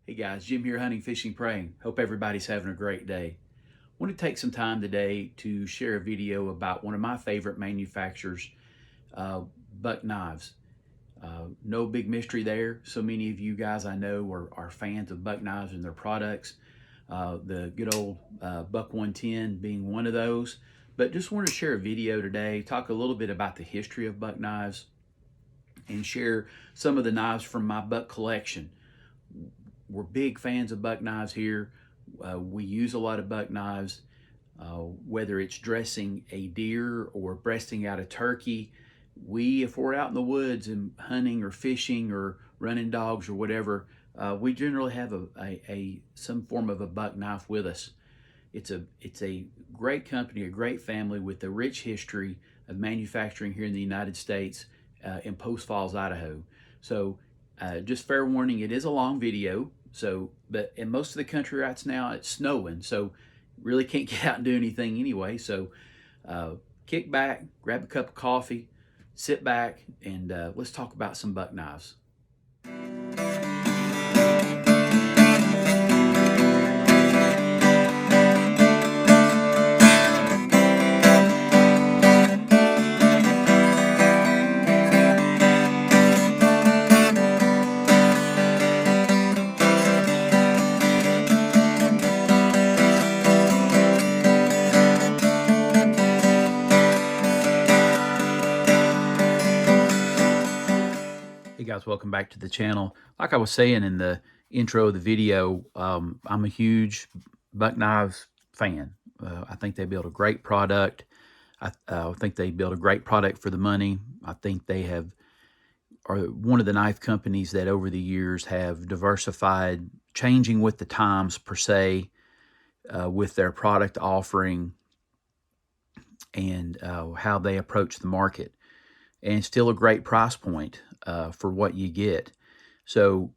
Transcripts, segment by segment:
Hey guys, Jim here, hunting, fishing, praying. Hope everybody's having a great day. I want to take some time today to share a video about one of my favorite manufacturers, buck knives. No big mystery there. So many of you guys I know are fans of buck knives and their products. The good old Buck 110 being one of those. But just want to share a video today, talk a little bit about the history of buck knives, and share some of the knives from my buck collection. We're big fans of buck knives here. We use a lot of buck knives, whether it's dressing a deer or breasting out a turkey. If we're out in the woods and hunting or fishing or running dogs or whatever, we generally have some form of a buck knife with us. It's a great company, a great family with a rich history of manufacturing here in the United States, in Post Falls, Idaho. So just fair warning, it is a long video. But in most of the country right now, it's snowing, so really can't get out and do anything anyway. So kick back, grab a cup of coffee, sit back, and let's talk about some buck knives. Hey guys, welcome back to the channel. Like I was saying in the intro of the video, I'm a huge buck knives fan. I think they build a great product. I think they build a great product for the money. I think they are one of the knife companies that over the years have diversified, changing with the times per se, with their product offering and how they approach the market. And still a great price point for what you get. So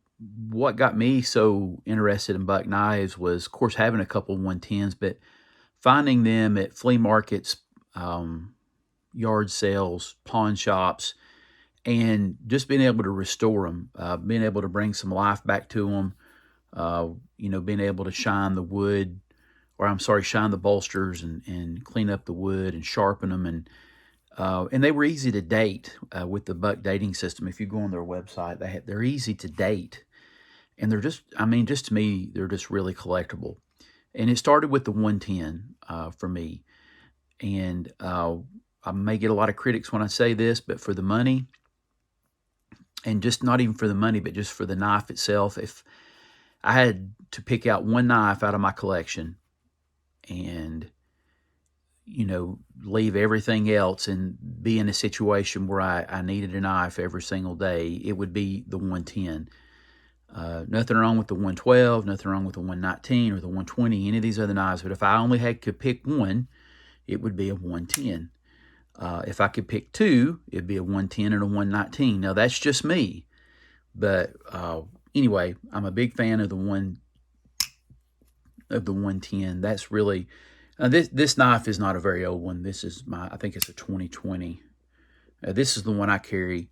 what got me so interested in buck knives was, of course, having a couple 110s, but finding them at flea markets, yard sales, pawn shops, and just being able to restore them, being able to bring some life back to them, being able to shine the wood, shine the bolsters and clean up the wood and sharpen them. And they were easy to date with the buck dating system. If you go on their website, they're easy to date. And they're just to me, they're just really collectible. And it started with the 110 for me. And I may get a lot of critics when I say this, but for the money, and just not even for the money, but just for the knife itself, if I had to pick out one knife out of my collection and leave everything else and be in a situation where I needed a knife every single day, it would be the 110. Nothing wrong with the 112, nothing wrong with the 119 or the 120, any of these other knives. But if I only could pick one, it would be a 110. If I could pick two, it'd be a 110 and a 119. Now, that's just me. But anyway, I'm a big fan of the 110. That's really... this knife is not a very old one. This is I think it's a 2020. This is the one I carry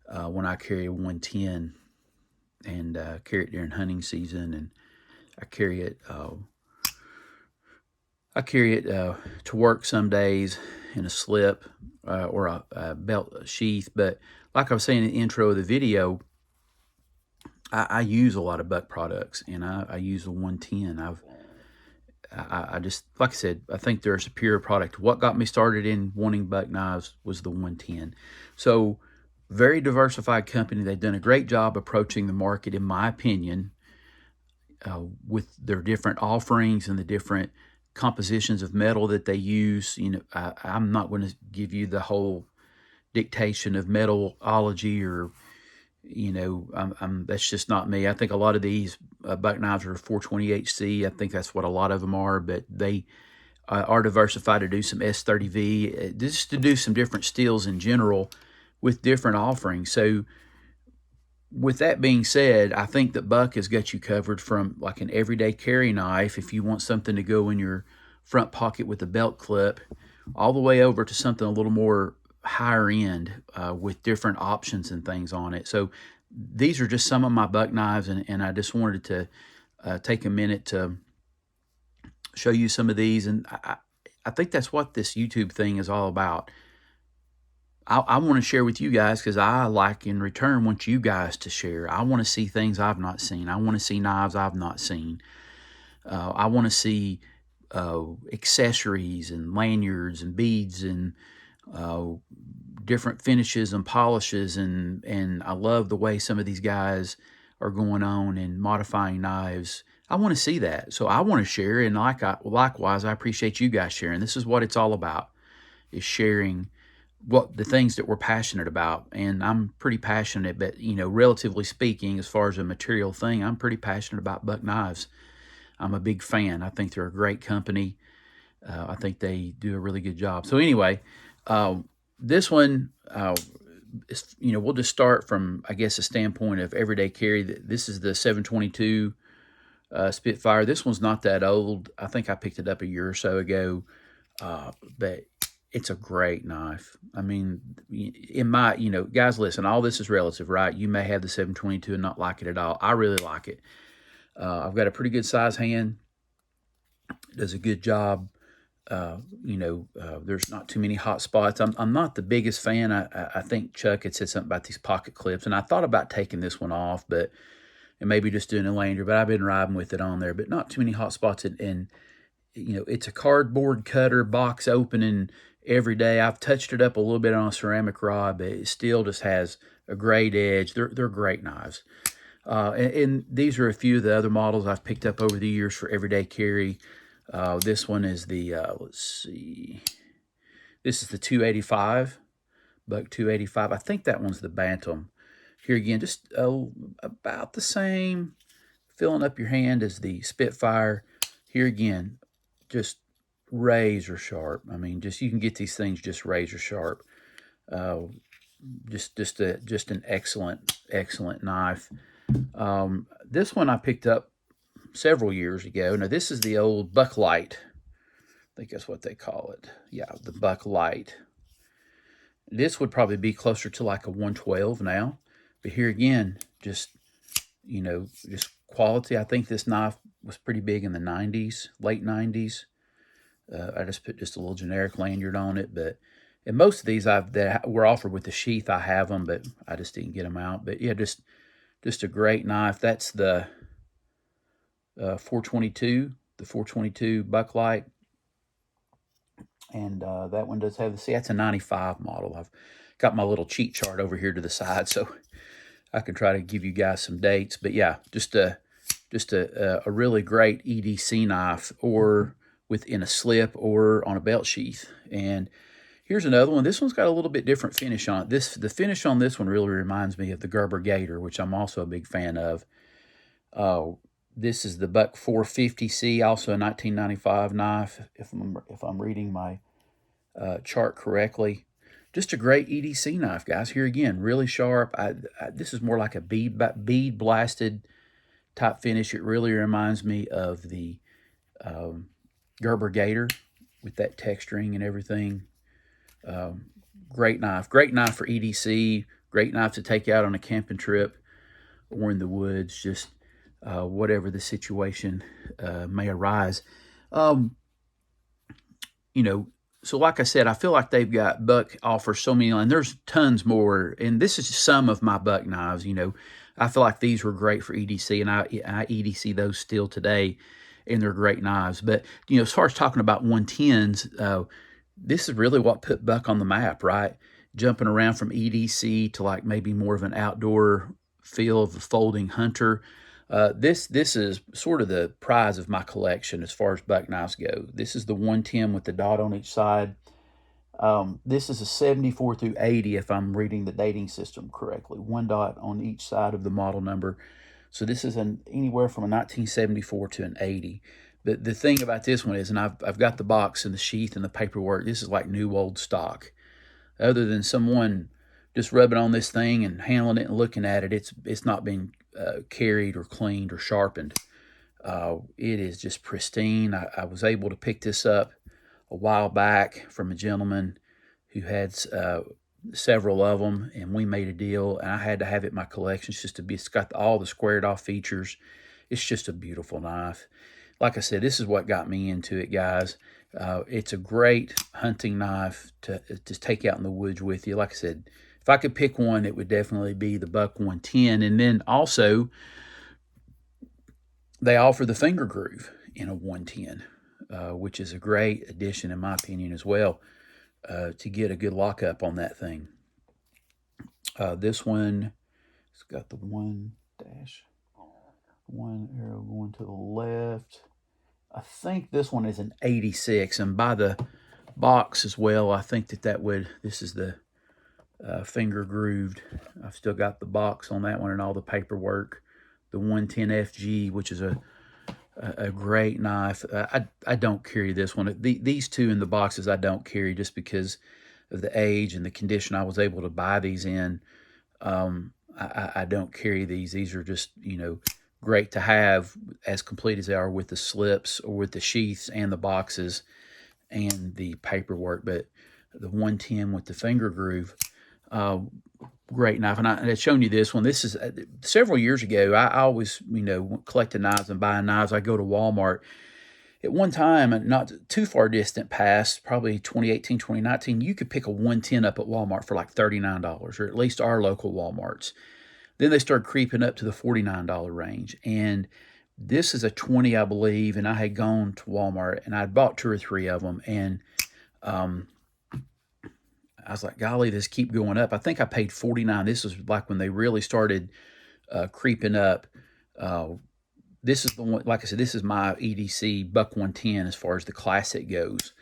when I carry a 110 and carry it during hunting season. And I carry it to work some days in a slip or a belt sheath. But like I was saying in the intro of the video, I use a lot of buck products, and I use a 110. I just, like I said, I think they're a superior product. What got me started in wanting buck knives was the 110. So, very diversified company. They've done a great job approaching the market, in my opinion, with their different offerings and the different compositions of metal that they use. I'm not going to give you the whole dictation of metalology or that's just not me. I think a lot of these buck knives are 420HC. I think that's what a lot of them are, but they are diversified to do some S30V, just to do some different steels in general with different offerings. So with that being said, I think that Buck has got you covered from like an everyday carry knife, if you want something to go in your front pocket with a belt clip, all the way over to something a little more higher end with different options and things on it. So these are just some of my buck knives, and I just wanted to take a minute to show you some of these. And I think that's what this YouTube thing is all about. I want to share with you guys because I, like, in return, want you guys to share. I want to see things I've not seen. I want to see knives I've not seen. I want to see accessories and lanyards and beads and different finishes and polishes, and I love the way some of these guys are going on and modifying knives. I want to see that, so I want to share, and likewise, I appreciate you guys sharing. This is what it's all about, is sharing what the things that we're passionate about. And I'm pretty passionate, but relatively speaking, as far as a material thing, I'm pretty passionate about buck knives. I'm a big fan. I think they're a great company. I think they do a really good job. So anyway, this one, we'll just start from, I guess, a standpoint of everyday carry. This is the 722 Spitfire. This one's not that old. I think I picked it up a year or so ago, but it's a great knife. I mean, in my, guys, listen, all this is relative, right? You may have the 722 and not like it at all. I really like it. I've got a pretty good size hand. It does a good job. There's not too many hot spots. I'm not the biggest fan. I think Chuck had said something about these pocket clips, and I thought about taking this one off, and maybe just doing a lanyard, but I've been riding with it on there, but not too many hot spots. And it's a cardboard cutter, box opening every day. I've touched it up a little bit on a ceramic rod, but it still just has a great edge. They're great knives. And these are a few of the other models I've picked up over the years for everyday carry. This one is the, let's see, this is the 285, Buck 285. I think that one's the Bantam. Here again, just about the same, filling up your hand as the Spitfire. Here again, just razor sharp. I mean, you can get these things just razor sharp. Just an excellent knife. This one I picked up several years ago. Now, this is the old Buck Light. I think that's what they call it. Yeah, the Buck Light. This would probably be closer to like a 112 now. But here again, just quality. I think this knife was pretty big in the 90s, late 90s. I just put just a little generic lanyard on it. And most of these that were offered with the sheath, I have them, but I just didn't get them out. But yeah, just a great knife. That's the 422, the 422 Buck Light. And that one does have that's a 95 model. I've got my little cheat chart over here to the side, so I can try to give you guys some dates. But yeah, just a really great EDC knife, or within a slip or on a belt sheath. And here's another one. This one's got a little bit different finish on it. The finish on this one really reminds me of the Gerber Gator, which I'm also a big fan of. This is the Buck 450C, also a 1995 knife, if I'm reading my chart correctly. Just a great EDC knife, guys. Here again, really sharp. This is more like a bead blasted type finish. It really reminds me of the Gerber Gator with that texturing and everything. Great knife for EDC. Great knife to take out on a camping trip or in the woods. Just whatever the situation may arise. So like I said, I feel like Buck offers so many, and there's tons more. And this is some of my Buck knives. I feel like these were great for EDC, and I EDC those still today, and they're great knives. But as far as talking about 110s, this is really what put Buck on the map, right? Jumping around from EDC to like maybe more of an outdoor feel of a folding hunter. This is sort of the prize of my collection as far as buck knives go. This is the 110 with the dot on each side. This is a 74 through 80, if I'm reading the dating system correctly. One dot on each side of the model number. So this is anywhere from a 1974 to an 80. But the thing about this one is, and I've got the box and the sheath and the paperwork, this is like new old stock. Other than someone just rubbing on this thing and handling it and looking at it, it's not been carried or cleaned or sharpened. It is just pristine. I was able to pick this up a while back from a gentleman who had several of them, and we made a deal, and I had to have it in my collection. It's got all the squared off features. It's just a beautiful knife. Like I said, this is what got me into it, guys. It's a great hunting knife to take out in the woods with you. Like I said, if I could pick one, it would definitely be the Buck 110. And then also, they offer the finger groove in a 110, which is a great addition, in my opinion, as well, to get a good lockup on that thing. This one, it's got the one arrow going to the left. I think this one is an 86, and by the box as well, I think this is the finger grooved. I've still got the box on that one and all the paperwork. The 110 FG, which is a great knife. I don't carry this one. These two in the boxes I don't carry just because of the age and the condition I was able to buy these in. I don't carry these. These are just, great to have, as complete as they are with the slips or with the sheaths and the boxes and the paperwork. But the 110 with the finger groove, great knife. And I had shown you this one. This is several years ago. I always, collecting knives and buying knives. I go to Walmart. At one time, not too far distant past, probably 2018, 2019, you could pick a 110 up at Walmart for like $39, or at least our local Walmarts. Then they started creeping up to the $49 range. And this is a 20, I believe, and I had gone to Walmart, and I'd bought 2 or 3 of them, and I was like, golly, this keep going up. I think I paid $49. This was like when they really started creeping up. This is the one, like I said, this is my EDC Buck 110 as far as the classic goes.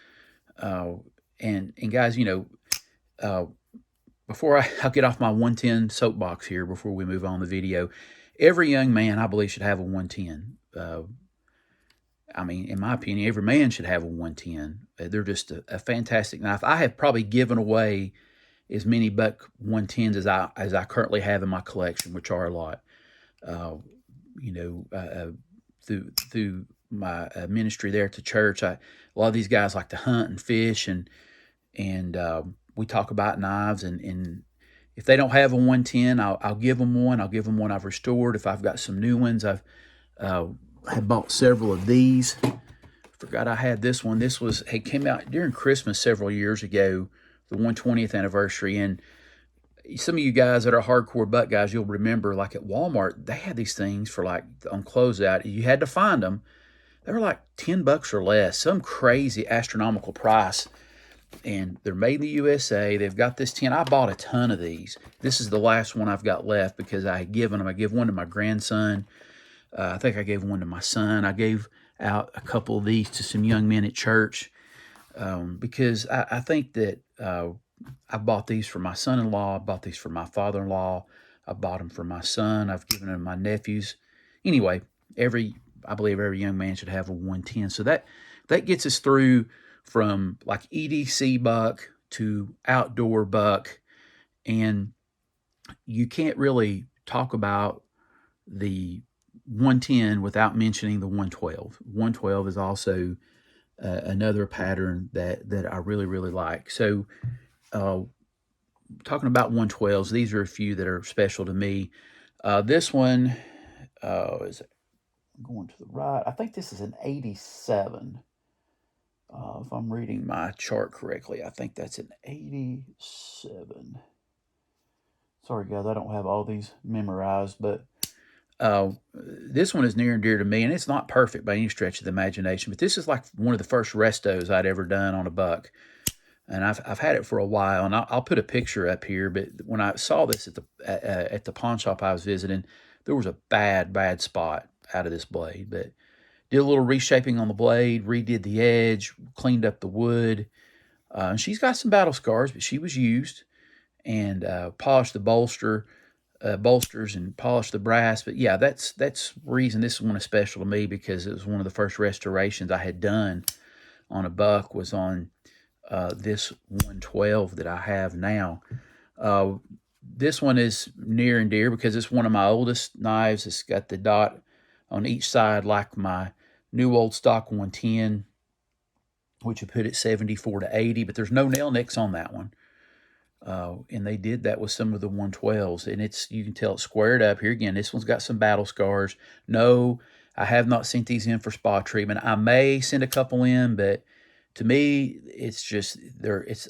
And guys, before I'll get off my 110 soapbox here before we move on the video, every young man, I believe, should have a 110. I mean, in my opinion, every man should have a 110. They're just a fantastic knife. I have probably given away as many Buck 110s as I currently have in my collection, which are a lot. Through my ministry there at the church, a lot of these guys like to hunt and fish, and we talk about knives, and if they don't have a 110, I'll give them one. I'll give them one I've restored. If I've got some new ones, I bought several of these. Forgot I had this one. It came out during Christmas several years ago, the 120th anniversary, and some of you guys that are hardcore buck guys, you'll remember, like at Walmart, they had these things for like on closeout. You had to find them. They were like $10 or less, some crazy astronomical price. And they're made in the USA. They've got this 10. I bought a ton of these. This is the last one I've got left because I had given them. I gave one to my grandson. I think I gave one to my son. I gave out a couple of these to some young men at church because I think that I bought these for my son-in-law. I bought these for my father-in-law. I bought them for my son. I've given them to my nephews. Anyway, I believe every young man should have a 110. So that gets us through from like EDC buck to outdoor buck. And you can't really talk about the 110 without mentioning the 112. 112 is also another pattern that I really, really like. So talking about 112s, these are a few that are special to me. This one is going to the right. I think this is an 87. If I'm reading my chart correctly, I think that's an 87. Sorry, guys, I don't have all these memorized, but this one is near and dear to me, and it's not perfect by any stretch of the imagination, but this is like one of the first restos I'd ever done on a buck, and I've had it for a while, and I'll put a picture up here, but when I saw this at the pawn shop I was visiting, there was a bad spot out of this blade, but did a little reshaping on the blade, redid the edge, cleaned up the wood. She's got some battle scars, but she was used, and polished the bolsters and polished the brass. But yeah, that's the reason this one is special to me, because it was one of the first restorations I had done on a buck was on this 112 that I have now. This one is near and dear because it's one of my oldest knives. It's got the dot on each side like my new old stock 110, which would put it 74 to 80, but there's no nail nicks on that one. And they did that with some of the 112s, and you can tell it's squared up. Here again, this one's got some battle scars. No, I have not sent these in for spot treatment. I may send a couple in, but to me, it's just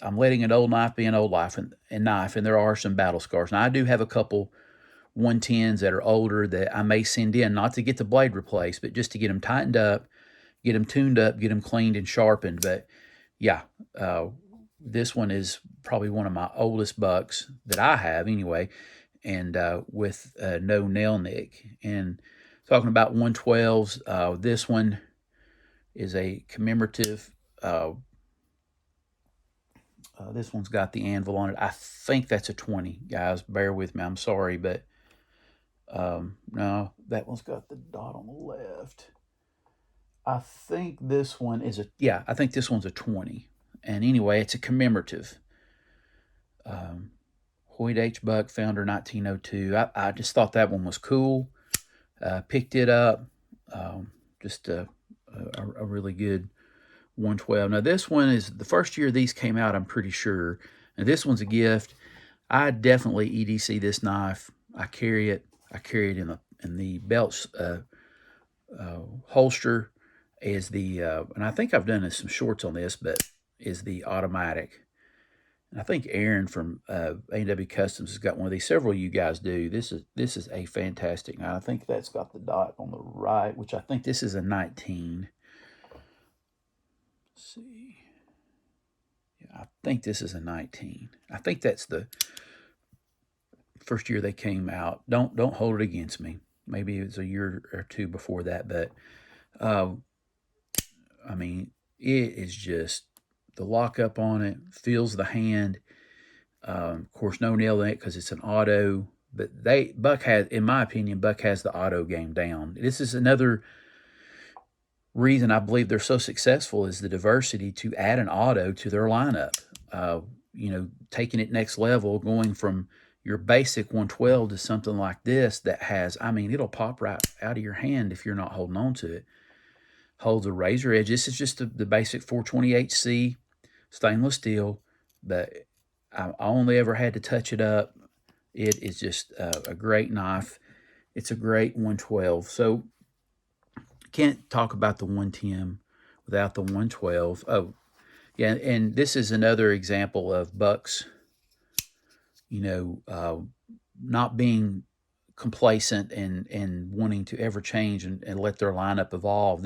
I'm letting an old knife be an old knife and there are some battle scars. Now I do have a couple 110s that are older that I may send in, not to get the blade replaced, but just to get them tightened up, get them tuned up, get them cleaned and sharpened. But yeah, this one is probably one of my oldest bucks that I have anyway, and with no nail nick. And talking about 112s, this one is a commemorative. This one's got the anvil on it. I think that's a 20, guys. Bear with me. I'm sorry, but no, that one's got the dot on the left. I think this one is I think this one's a 20. And anyway, it's a commemorative. Hoyt H. Buck, founder 1902. I just thought that one was cool. Picked it up. Just a really good 112. Now, this one is the first year these came out, I'm pretty sure. And this one's a gift. I definitely EDC this knife. I carry it. I carry it in the belt holster. Is the and I think I've done some shorts on this, but is the automatic. And I think Aaron from A&W Customs has got one of these. Several of you guys do. This is a fantastic knife. I think that's got the dot on the right, which I think this is a 19. Let's see. Yeah, I think this is a 19. I think that's the first year they came out. Don't hold it against me. Maybe it was a year or two before that, but I mean, it is just the lockup on it, feels the hand. Of course, no nail in it because it's an auto. But Buck has, in my opinion, Buck has the auto game down. This is another reason I believe they're so successful is the diversity to add an auto to their lineup. Taking it next level, going from your basic 112 to something like this that has, I mean, it'll pop right out of your hand if you're not holding on to it. Holds a razor edge. This is just the basic 428C stainless steel, but I only ever had to touch it up. It is just a great knife. It's a great 112. So can't talk about the 110 without the 112. Oh, yeah, and this is another example of Bucks, not being complacent and wanting to ever change and let their lineup evolve.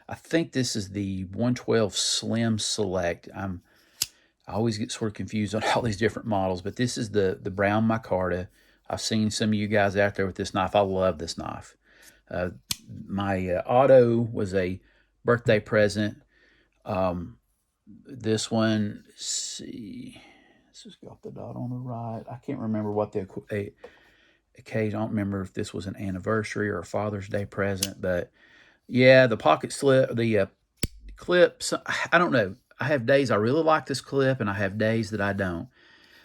I think this is the 112 Slim Select. I always get sort of confused on all these different models, but this is the brown micarta. I've seen some of you guys out there with this knife. I love this knife. My auto was a birthday present. This one, let's see, this has got the dot on the right. I can't remember what the occasion. I don't remember if this was an anniversary or a Father's Day present, but yeah, the pocket slip, the clip, I don't know. I have days I really like this clip, and I have days that I don't.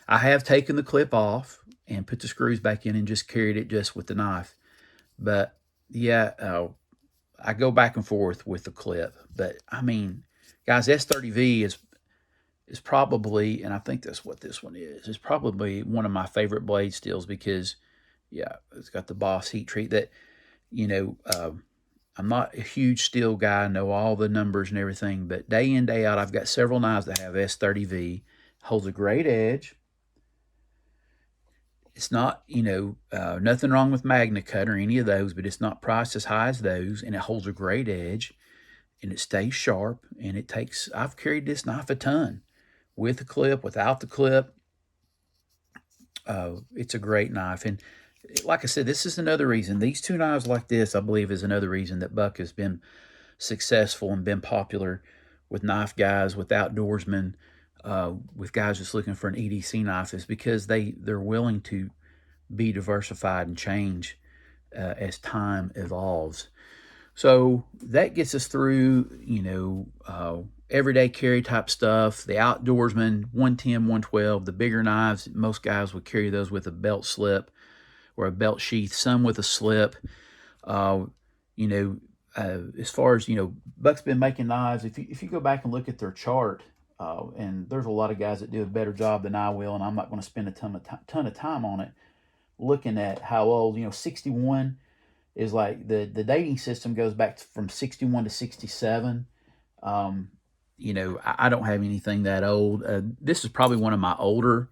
I have taken the clip off and put the screws back in and just carried it just with the knife. But yeah, I go back and forth with the clip. But I mean, guys, S30V is probably, and I think that's what this one is probably one of my favorite blade steels because, yeah, it's got the Boss heat treat that, I'm not a huge steel guy, I know all the numbers and everything, but day in, day out, I've got several knives that have S30V. Holds a great edge. It's not, nothing wrong with Magna Cut or any of those, but it's not priced as high as those, and it holds a great edge, and it stays sharp, and I've carried this knife a ton, with the clip, without the clip. It's a great knife, and like I said, this is another reason. These two knives like this, I believe, is another reason that Buck has been successful and been popular with knife guys, with outdoorsmen, with guys just looking for an EDC knife, is because they're willing to be diversified and change as time evolves. So that gets us through, everyday carry type stuff, the outdoorsman, 110, 112, the bigger knives. Most guys would carry those with a belt slip or a belt sheath, some with a slip. As far as, Buck's been making knives, if you go back and look at their chart, And there's a lot of guys that do a better job than I will, and I'm not going to spend a ton of time on it looking at how old. 61 is like the dating system goes back from 61 to 67. I don't have anything that old. This is probably one of my older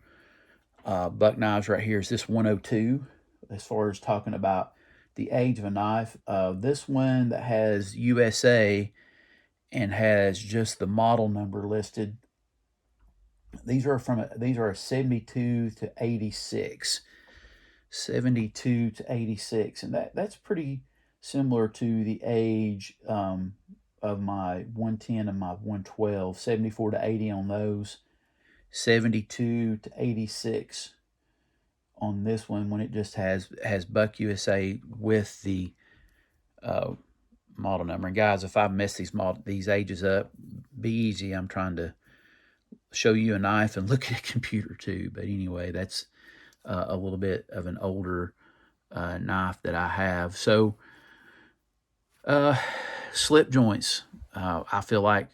buck knives right here. Is this 102 as far as talking about the age of a knife? This one that has USA and has just the model number listed. These are a 72 to 86. 72 to 86, and that's pretty similar to the age of my 110 and my 112. 74 to 80 on those, 72 to 86 on this one, when it just has Buck USA with the model number. And guys, if I mess these ages up, be easy. I'm trying to show you a knife and look at a computer too. But anyway, that's a little bit of an older knife that I have. So slip joints. I feel like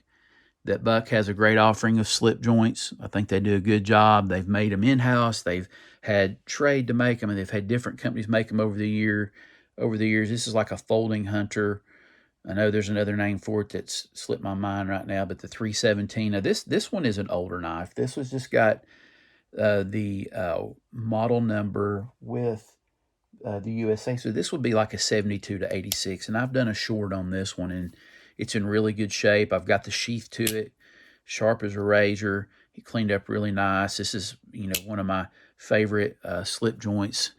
that Buck has a great offering of slip joints. I think they do a good job. They've made them in-house. They've had trade to make them, and they've had different companies make them over the years. This is like a folding hunter. I know there's another name for it that's slipped my mind right now, but the 317. Now this one is an older knife. This was just got the model number with the USA. So this would be like a 72 to 86. And I've done a short on this one, and it's in really good shape. I've got the sheath to it, sharp as a razor. It cleaned up really nice. This is, one of my favorite slip joints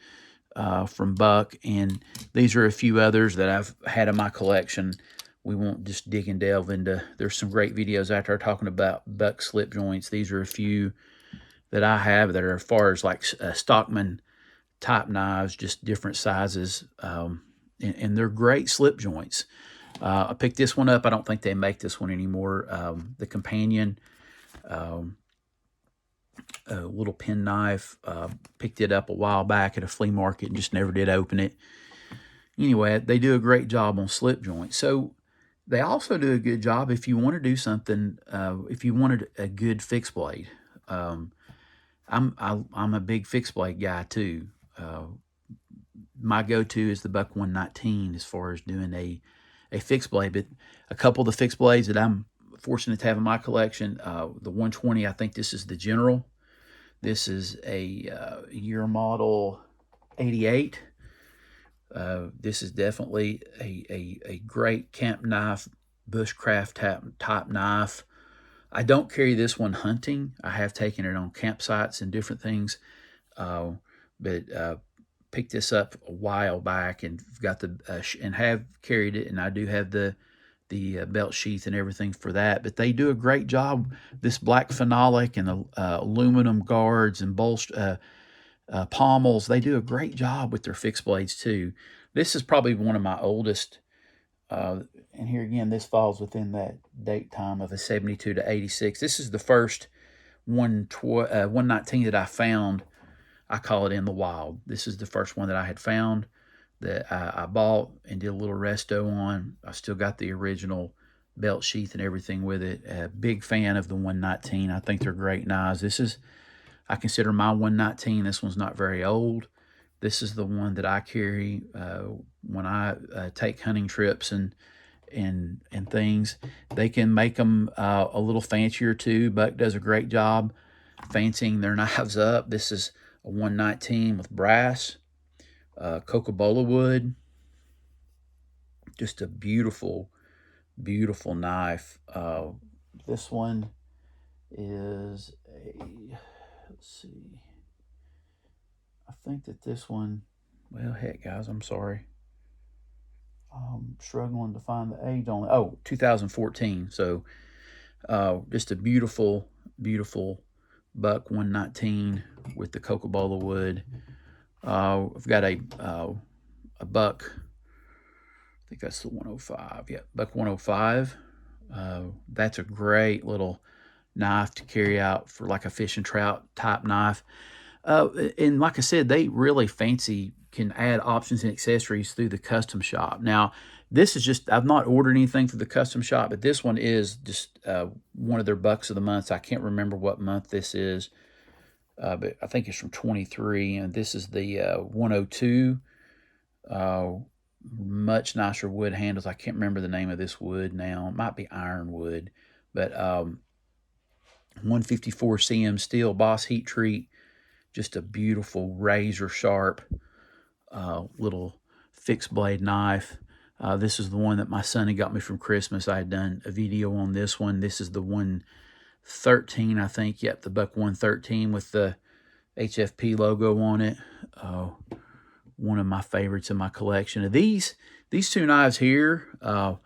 from Buck. And these are a few others that I've had in my collection. We won't just dig and delve into. There's some great videos out there talking about Buck slip joints. These are a few that I have that are as far as like Stockman type knives, just different sizes, and they're great slip joints. I picked this one up. I don't think they make this one anymore. The companion, a little pen knife. Picked it up a while back at a flea market and just never did open it. Anyway, they do a great job on slip joints. So they also do a good job if you want to do something, if you wanted a good fixed blade. I'm a big fixed blade guy too. My go-to is the Buck 119 as far as doing a fixed blade. But a couple of the fixed blades that I'm fortunate to have in my collection, the 120, I think this is the General. This is a year model 88. This is definitely a great camp knife, bushcraft type knife. I don't carry this one hunting. I have taken it on campsites and different things, but picked this up a while back and got and have carried it, and I do have the belt sheath and everything for that. But they do a great job. This black phenolic and the aluminum guards and pommels, they do a great job with their fixed blades too. This is probably one of my oldest. And here again, this falls within that date time of a 72 to 86. This is the first 119 that I found. I call it in the wild. This is the first one that I had found that I bought and did a little resto on. I still got the original belt sheath and everything with it. A big fan of the 119. I think they're great knives. I consider my 119. This one's not very old. This is the one that I carry when I take hunting trips and things. They can make them a little fancier too. Buck does a great job fancying their knives up. This is a 119 with brass, Coca-Cola wood. Just a beautiful, beautiful knife. This one is let's see. I think that this one, well, heck, guys, I'm sorry. I'm struggling to find the age on it. Oh, 2014. So just a beautiful, beautiful Buck 119 with the Coca-Cola wood. I've got a Buck, I think that's the 105. Yeah, Buck 105. That's a great little knife to carry out for like a fish and trout type knife. And like I said, they really can add options and accessories through the custom shop. Now, This is just, I've not ordered anything for the custom shop, but this one is just one of their bucks of the month. I can't remember what month this is, but I think it's from 23, and this is the 102. Much nicer wood handles. I can't remember the name of this wood now. It might be ironwood, but 154 cm steel Boss heat treat. Just a beautiful razor sharp little fixed blade knife. This is the one that my son had got me from Christmas. I had done a video on this one. This is the 113, I think. Yep, the Buck 113 with the HFP logo on it. One of my favorites in my collection. These two knives here, I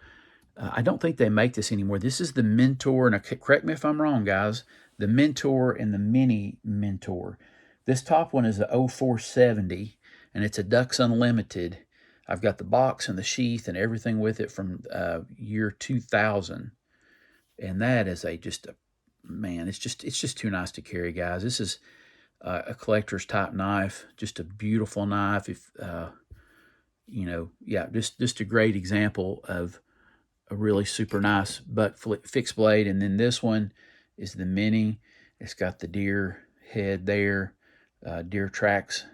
don't think they make this anymore. This is the Mentor, and correct me if I'm wrong, guys, the Mentor and the Mini Mentor. This top one is a 0470, and it's a Dux Unlimited. I've got the box and the sheath and everything with it from year 2000, and that is man, it's just too nice to carry, guys. This is a collector's type knife, just a beautiful knife. If you know, yeah, just a great example of a really super nice buck fixed blade. And then this one is the Mini. It's got the deer head there, deer tracks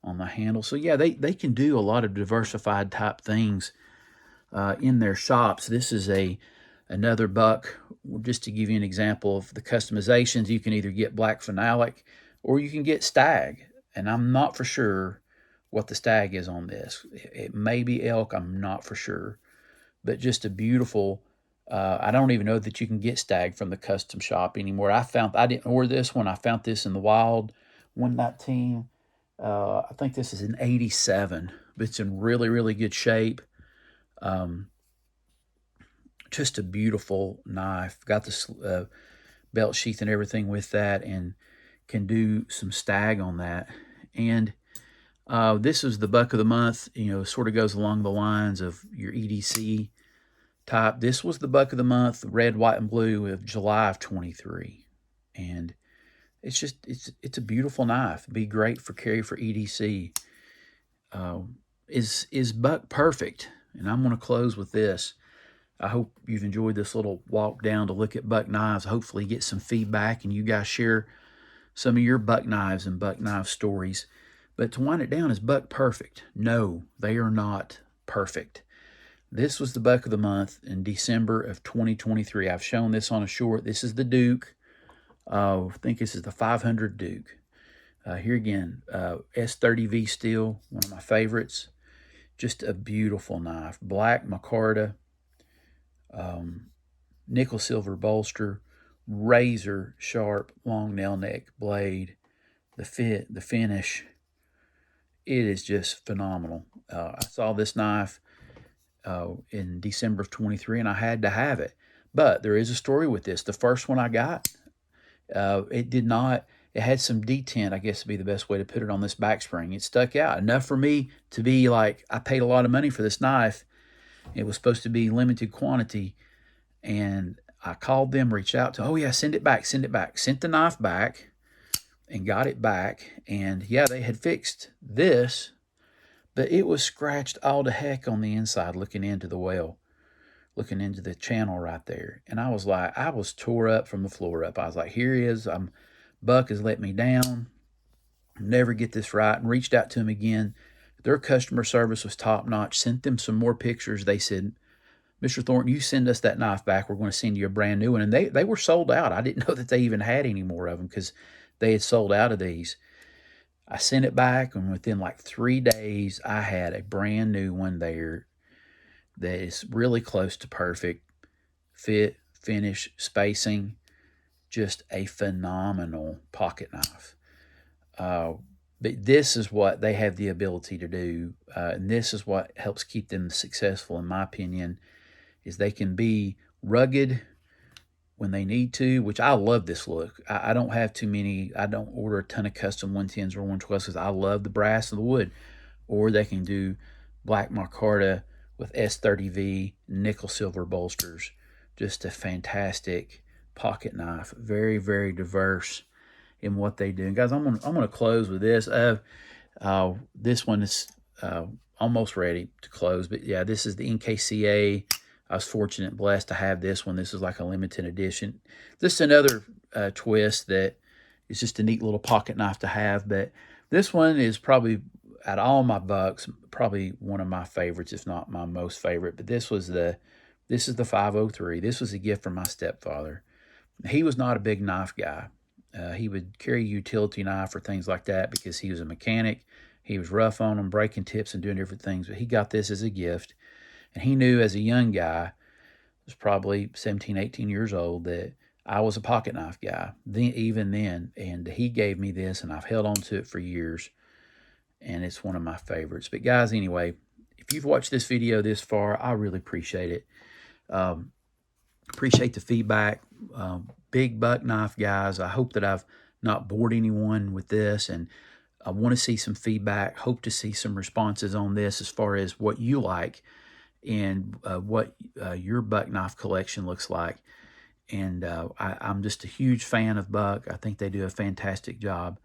on the handle. So yeah, they can do a lot of diversified type things in their shops. This is another buck. Just to give you an example of the customizations, you can either get black phenolic or you can get stag, and I'm not for sure what the stag is on this. It may be elk, I'm not for sure, but just a beautiful. I don't even know that you can get stag from the custom shop anymore. I didn't order this one. I found this in the wild, 119. I think this is an 87, but it's in really, really good shape. Just a beautiful knife. Got this belt sheath and everything with that, and can do some stag on that. And this is the buck of the month. You know, sort of goes along the lines of your EDC type. This was the buck of the month, red, white, and blue of July of 23, and it's a beautiful knife. Be great for carry for EDC. Is buck perfect? And I'm going to close with this. I hope you've enjoyed this little walk down to look at buck knives. Hopefully get some feedback, and you guys share some of your buck knives and buck knife stories. But to wind it down, is buck perfect? No, they are not perfect. This was the buck of the month in December of 2023. I've shown this on a short. This is the Duke. I think this is the 500 Duke. Here again, S30V steel, one of my favorites. Just a beautiful knife. Black micarta, nickel silver bolster, razor sharp long nail neck blade. The fit, the finish, it is just phenomenal. I saw this knife in December of 23, and I had to have it. But there is a story with this. The first one I got, it had some detent, I guess would be the best way to put it, on this back spring. It stuck out enough for me to be like, I paid a lot of money for this knife. It was supposed to be limited quantity, and I called them, reached out to, oh yeah, send it back. Sent the knife back and got it back. And yeah, they had fixed this, but it was scratched all to heck on the inside, looking into the well, looking into the channel right there. And I was like, I was tore up from the floor up. I was like, here he is. Buck has let me down. Never get this right. And reached out to him again. Their customer service was top notch. Sent them some more pictures. They said, Mr. Thornton, you send us that knife back, we're going to send you a brand new one. And they were sold out. I didn't know that they even had any more of them because they had sold out of these. I sent it back, and within like 3 days, I had a brand new one there that is really close to perfect fit, finish, spacing. Just a phenomenal pocket knife. But this is what they have the ability to do, and this is what helps keep them successful, in my opinion, is they can be rugged when they need to, which I love this look. I don't have too many. I don't order a ton of custom 110s or 112s because I love the brass of the wood. Or they can do black micarta with S30V nickel silver bolsters. Just a fantastic pocket knife. Very, very diverse in what they do. And guys, I'm gonna close with this. This one is almost ready to close. But yeah, this is the NKCA. I was fortunate and blessed to have this one. This is like a limited edition. This is another twist that is just a neat little pocket knife to have. But this one is probably, out of all my bucks, probably one of my favorites, if not my most favorite. But this is the 503. This was a gift from my stepfather. He was not a big knife guy. He would carry a utility knife or things like that because he was a mechanic. He was rough on them, breaking tips and doing different things. But he got this as a gift. And he knew as a young guy, was probably 17, 18 years old, that I was a pocket knife guy, even then. And he gave me this, and I've held on to it for years. And it's one of my favorites. But guys, anyway, if you've watched this video this far, I really appreciate it. Appreciate the feedback. Big buck knife guys. I hope that I've not bored anyone with this, and I want to see some feedback. Hope to see some responses on this as far as what you like and what your buck knife collection looks like. And I'm just a huge fan of Buck. I think they do a fantastic job.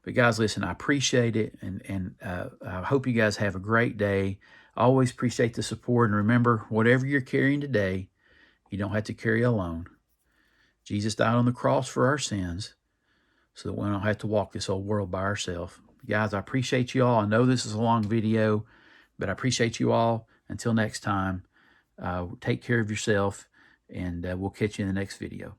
But guys, listen, I appreciate it, and I hope you guys have a great day. I always appreciate the support, and remember, whatever you're carrying today, you don't have to carry alone. Jesus died on the cross for our sins so that we don't have to walk this whole world by ourselves. Guys, I appreciate you all. I know this is a long video, but I appreciate you all. Until next time, take care of yourself, and we'll catch you in the next video.